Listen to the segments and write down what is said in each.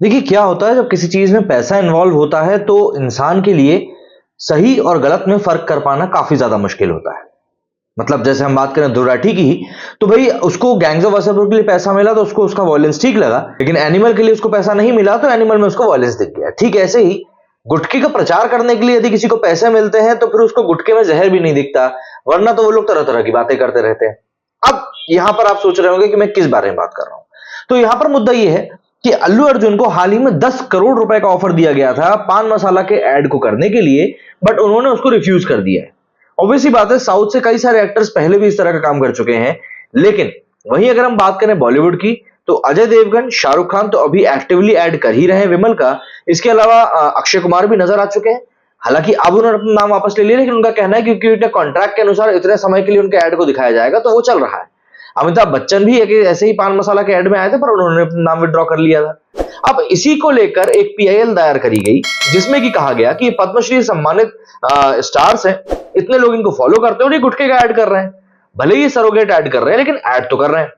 देखिए क्या होता है जब किसी चीज में पैसा इन्वॉल्व होता है तो इंसान के लिए सही और गलत में फर्क कर पाना काफी ज्यादा मुश्किल होता है। मतलब जैसे हम बात करें दुर्राठी की ही, तो भाई उसको गैंग्स ऑफ वासेपुर के लिए पैसा मिला तो उसको उसका वॉयलेंस ठीक लगा, लेकिन एनिमल के लिए उसको पैसा नहीं मिला तो एनिमल में उसको वॉयलेंस दिख गया। ठीक ऐसे ही गुटखे का प्रचार करने के लिए यदि किसी को पैसे मिलते हैं तो फिर उसको गुटखे में जहर भी नहीं दिखता, वरना तो वो लोग तरह तरह की बातें करते रहते हैं। अब यहां पर आप सोच रहे होंगे कि मैं किस बारे में बात कर रहा हूं। तो यहां पर मुद्दा यह है कि अल्लू अर्जुन को हाल ही में 10 करोड़ रुपए का ऑफर दिया गया था पान मसाला के ऐड को करने के लिए, बट उन्होंने उसको रिफ्यूज कर दिया है। ऑब्वियसली बात है, साउथ से कई सारे एक्टर्स पहले भी इस तरह का काम कर चुके हैं, लेकिन वहीं अगर हम बात करें बॉलीवुड की तो अजय देवगन, शाहरुख खान तो अभी एक्टिवली ऐड कर ही रहे हैं विमल का। इसके अलावा अक्षय कुमार भी नजर आ चुके हैं। हालांकि अब उन्होंने अपना नाम वापस ले लिया, लेकिन उनका कहना है क्योंकि उनके कॉन्ट्रैक्ट के अनुसार इतने समय के लिए उनके ऐड को दिखाया जाएगा तो वो चल रहा है। अमिताभ बच्चन भी ऐसे ही पान मसाला के ऐड में आए थे, पर उन्होंने अपना नाम विड्रॉ कर लिया था। अब इसी को लेकर एक पीआईएल दायर करी गई, जिसमें कि कहा गया कि पद्मश्री सम्मानित स्टार्स हैं, इतने लोग इनको फॉलो करते हैं और ये गुटखे का ऐड कर रहे हैं। भले ही सरोगेट ऐड कर रहे हैं, लेकिन ऐड तो कर रहे हैं,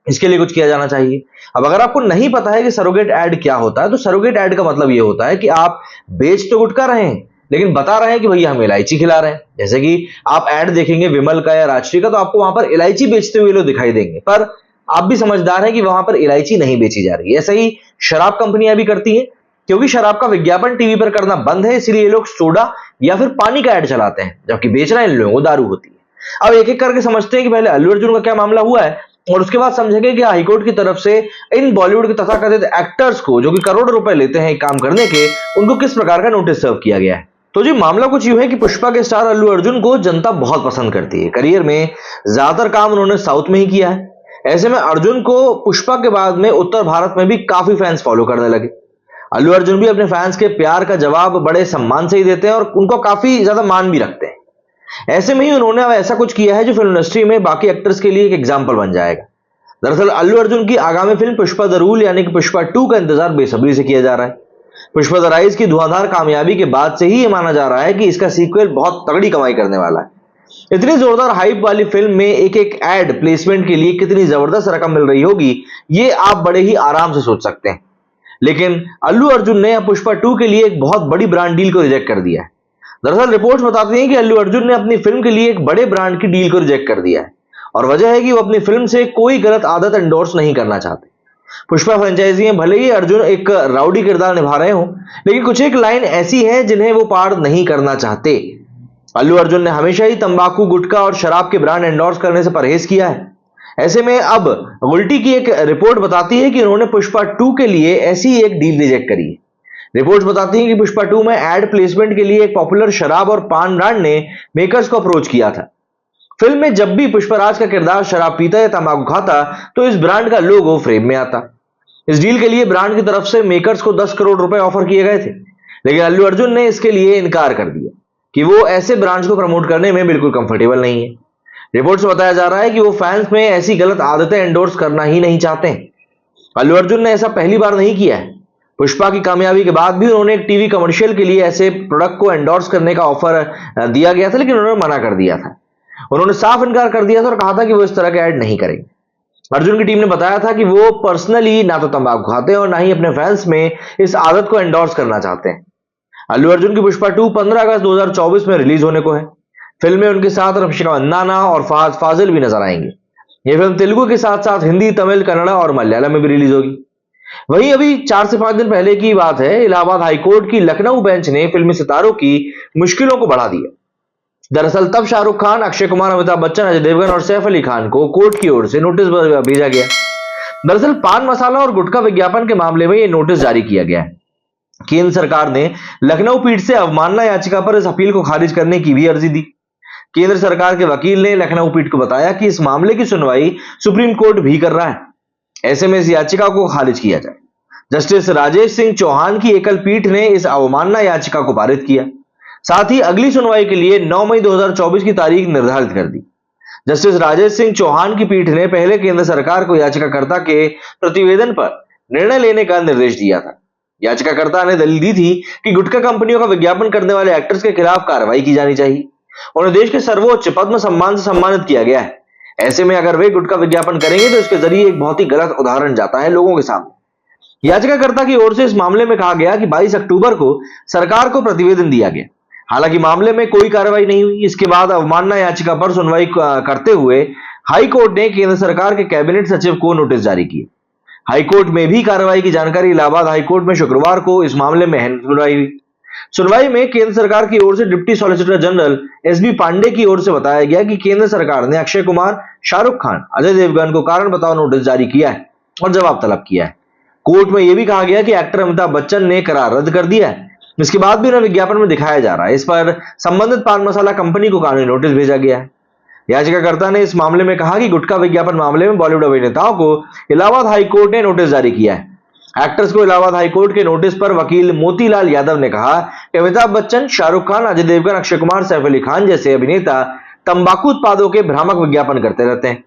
इसके लिए कुछ किया जाना चाहिए। अब अगर आपको नहीं पता है कि सरोगेट ऐड क्या होता है, तो सरोगेट ऐड का मतलब ये होता है कि आप बेच तो गुटखा रहे हैं, लेकिन बता रहे हैं कि भैया हम इलायची खिला रहे हैं। जैसे कि आप ऐड देखेंगे विमल का या राजश्री का, तो आपको वहां पर इलायची बेचते हुए लोग दिखाई देंगे, पर आप भी समझदार हैं कि वहां पर इलायची नहीं बेची जा रही है। ऐसा ही शराब कंपनियां भी करती हैं, क्योंकि शराब का विज्ञापन टीवी पर करना बंद है, इसलिए ये लोग सोडा या फिर पानी का ऐड चलाते हैं, जबकि बेचना इन लोगों को दारू होती है। अब एक एक करके समझते हैं कि पहले अल्लू अर्जुन का क्या मामला हुआ है, और उसके बाद समझेंगे कि हाईकोर्ट की तरफ से इन बॉलीवुड के तथाकथित एक्टर्स को, जो कि करोड़ों रुपए लेते हैं काम करने के, उनको किस प्रकार का नोटिस सर्व किया गया है। तो जी मामला कुछ यूं है कि पुष्पा के स्टार अल्लू अर्जुन को जनता बहुत पसंद करती है। करियर में ज्यादातर काम उन्होंने साउथ में ही किया है। ऐसे में अर्जुन को पुष्पा के बाद में उत्तर भारत में भी काफी फैंस फॉलो करने लगे। अल्लू अर्जुन भी अपने फैंस के प्यार का जवाब बड़े सम्मान से ही देते हैं और उनको काफी ज्यादा मान भी रखते हैं। ऐसे में ही उन्होंने अब ऐसा कुछ किया है जो फिल्म इंडस्ट्री में बाकी एक्टर्स के लिए एक एग्जाम्पल बन जाएगा। दरअसल अल्लू अर्जुन की आगामी फिल्म पुष्पा द रूल यानी कि पुष्पा 2 का इंतजार बेसब्री से किया जा रहा है। पुष्पा द राइज की धुआंधार कामयाबी के बाद से ही यह माना जा रहा है कि इसका सीक्वल बहुत तगड़ी कमाई करने वाला है। इतनी जोरदार हाइप वाली फिल्म में एक एक एड प्लेसमेंट के लिए कितनी जबरदस्त रकम मिल रही होगी, ये आप बड़े ही आराम से सोच सकते हैं। लेकिन अल्लू अर्जुन ने पुष्पा 2 के लिए एक बहुत बड़ी ब्रांड डील को रिजेक्ट कर दिया है। दरअसल रिपोर्ट्स बताती हैं कि अल्लू अर्जुन ने अपनी फिल्म के लिए एक बड़े ब्रांड की डील को रिजेक्ट कर दिया है, और वजह है कि वो अपनी फिल्म से कोई गलत आदत एंडोर्स नहीं करना चाहते। पुष्पा फ्रेंचाइजी में भले ही अर्जुन एक राउडी किरदार निभा रहे हो, लेकिन कुछ एक लाइन ऐसी है जिन्हें वो पार नहीं करना चाहते। अल्लू अर्जुन ने हमेशा ही तंबाकू, गुटखा और शराब के ब्रांड एंडोर्स करने से परहेज किया है। ऐसे में अब उल्टी की एक रिपोर्ट बताती है कि उन्होंने पुष्पा 2 के लिए ऐसी एक डील रिजेक्ट करी है। रिपोर्ट्स बताती हैं कि पुष्पा 2 में एड प्लेसमेंट के लिए एक पॉपुलर शराब और पान ब्रांड ने मेकर्स को अप्रोच किया था। फिल्म में जब भी पुष्पराज का किरदार शराब पीता या तंबाकू खाता तो इस ब्रांड का लोगो फ्रेम में आता। इस डील के लिए ब्रांड की तरफ से मेकर्स को 10 करोड़ रुपए ऑफर किए गए थे, लेकिन अल्लू अर्जुन ने इसके लिए इनकार कर दिया कि वो ऐसे ब्रांड्स को प्रमोट करने में बिल्कुल कंफर्टेबल नहीं है। रिपोर्ट से बताया जा रहा है कि वो फैंस में ऐसी गलत आदतें एंडोर्स करना ही नहीं चाहते हैं। अल्लू अर्जुन ने ऐसा पहली बार नहीं किया है। पुष्पा की कामयाबी के बाद भी उन्होंने एक टीवी कमर्शियल के लिए ऐसे प्रोडक्ट को एंडोर्स करने का ऑफर दिया गया था, लेकिन उन्होंने मना कर दिया था। उन्होंने साफ इनकार कर दिया था और कहा था कि वो इस तरह के ऐड नहीं करेंगे। अर्जुन की टीम ने बताया था कि वो पर्सनली ना तो तंबाकू खाते हैं और ना ही अपने फैंस में इस आदत को एंडोर्स करना चाहते हैं। अल्लू अर्जुन की पुष्पा 2 15 अगस्त 2024 में रिलीज होने को है। फिल्म में उनके साथ रफीका मंदाना और फहद फाजिल भी नजर आएंगे। यह फिल्म तेलुगु के साथ साथ हिंदी, तमिल, कन्नड़ा और मलयालम में भी रिलीज होगी। वहीं अभी 4 से 5 दिन पहले की बात है, इलाहाबाद हाईकोर्ट की लखनऊ बेंच ने फिल्मी सितारों की मुश्किलों को बढ़ा दिया। दरअसल तब शाहरुख खान, अक्षय कुमार, अमिताभ बच्चन, अजय देवगन और सैफ अली खान को कोर्ट की ओर से नोटिस भेजा गया। दरअसल पान मसाला और गुटखा विज्ञापन के मामले में यह नोटिस जारी किया गया है। केंद्र सरकार ने लखनऊ पीठ से अवमानना याचिका पर इस अपील को खारिज करने की भी अर्जी दी। केंद्र सरकार के वकील ने लखनऊ पीठ को बताया कि इस मामले की सुनवाई सुप्रीम कोर्ट भी कर रहा है। ऐसे में इस याचिका को खारिज किया जाए। जस्टिस राजेश सिंह चौहान की एकल पीठ ने इस अवमानना याचिका को पारित किया। साथ ही अगली सुनवाई के लिए 9 मई 2024 की तारीख निर्धारित कर दी। जस्टिस राजेश सिंह चौहान की पीठ ने पहले केंद्र सरकार को याचिकाकर्ता के प्रतिवेदन पर निर्णय लेने का निर्देश दिया था। याचिकाकर्ता ने दलील दी थी कि गुटखा कंपनियों का विज्ञापन करने वाले एक्टर्स के खिलाफ कार्रवाई की जानी चाहिए। उन्हें देश के सर्वोच्च पद्म सम्मान से सम्मानित किया गया है। ऐसे में अगर वे गुटखा विज्ञापन करेंगे तो इसके जरिए एक बहुत ही गलत उदाहरण जाता है लोगों के सामने। याचिकाकर्ता की ओर से इस मामले में कहा गया कि 22 अक्टूबर को सरकार को प्रतिवेदन दिया गया। हालांकि मामले में कोई कार्रवाई नहीं हुई। इसके बाद अवमानना याचिका पर सुनवाई करते हुए हाई कोर्ट ने केंद्र सरकार के कैबिनेट सचिव को नोटिस जारी किए। हाई कोर्ट में भी कार्रवाई की जानकारी इलाहाबाद हाई कोर्ट में शुक्रवार को इस मामले में सुनवाई हुई। सुनवाई में केंद्र सरकार की ओर से deputy solicitor general SB Pandey की ओर से बताया गया कि केंद्र सरकार ने अक्षय कुमार, शाहरुख खान, अजय देवगन को कारण बताओ नोटिस जारी किया है और जवाब तलब किया है। कोर्ट में यह भी कहा गया कि एक्टर अमिताभ बच्चन ने करार रद्द कर दिया है। इसके बाद भी उन्हें विज्ञापन में दिखाया जा रहा है। इस पर संबंधित पान मसाला कंपनी को कानूनी नोटिस भेजा गया है। याचिकाकर्ता ने इस मामले में कहा कि गुटखा विज्ञापन मामले में बॉलीवुड अभिनेताओं को इलाहाबाद हाई कोर्ट ने नोटिस जारी किया है। एक्टर्स को इलाहाबाद हाई कोर्ट के नोटिस पर वकील मोतीलाल यादव ने कहा कि अमिताभ बच्चन, शाहरुख खान, अजय देवगन, अक्षय कुमार, सैफ अली खान जैसे अभिनेता तंबाकू उत्पादों के भ्रामक विज्ञापन करते रहते हैं।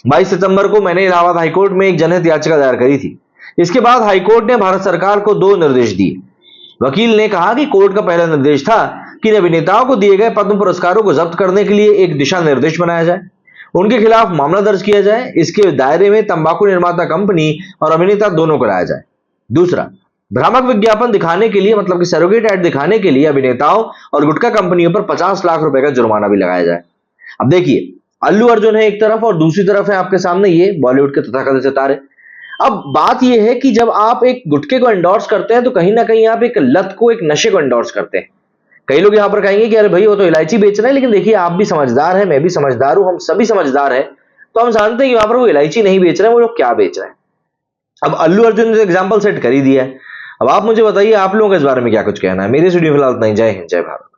22 सितंबर को मैंने इलाहाबाद हाईकोर्ट में एक जनहित याचिका दायर करी थी। इसके बाद हाईकोर्ट ने भारत सरकार को 2 निर्देश दिए। वकील ने कहा कि कोर्ट का पहला निर्देश था कि इन अभिनेताओं को दिए गए पद्म पुरस्कारों को जब्त करने के लिए एक दिशा निर्देश बनाया जाए, उनके खिलाफ मामला दर्ज किया जाए। इसके दायरे में तंबाकू निर्माता कंपनी और अभिनेता दोनों को लाया जाए। दूसरा, भ्रामक विज्ञापन दिखाने के लिए मतलब कि सरोगेट ऐड दिखाने के लिए अभिनेताओं और गुटखा कंपनियों पर 50 लाख रुपए का जुर्माना भी लगाया जाए। अब देखिए, अल्लू अर्जुन है एक तरफ और दूसरी तरफ है आपके सामने ये बॉलीवुड के तथाकथित सितारे। अब बात यह है कि जब आप एक गुटखे को एंडोर्स करते हैं तो कहीं ना कहीं आप एक लत को, एक नशे को एंडोर्स करते हैं। कई लोग यहां पर कहेंगे कि अरे भाई वो तो इलायची बेच रहे हैं, लेकिन देखिए आप भी समझदार हैं, मैं भी समझदार हूं, हम सभी समझदार हैं, तो हम जानते हैं कि वहां पर वो इलायची नहीं बेच रहे हैं, वो लोग क्या बेच रहे हैं। अब अल्लू अर्जुन ने एग्जाम्पल सेट कर ही दिया है। अब आप मुझे बताइए आप लोगों का इस बारे में क्या कुछ कहना है। मेरे स्टूडियो फिलहाल इतना ही। जय हिंद, जय भारत।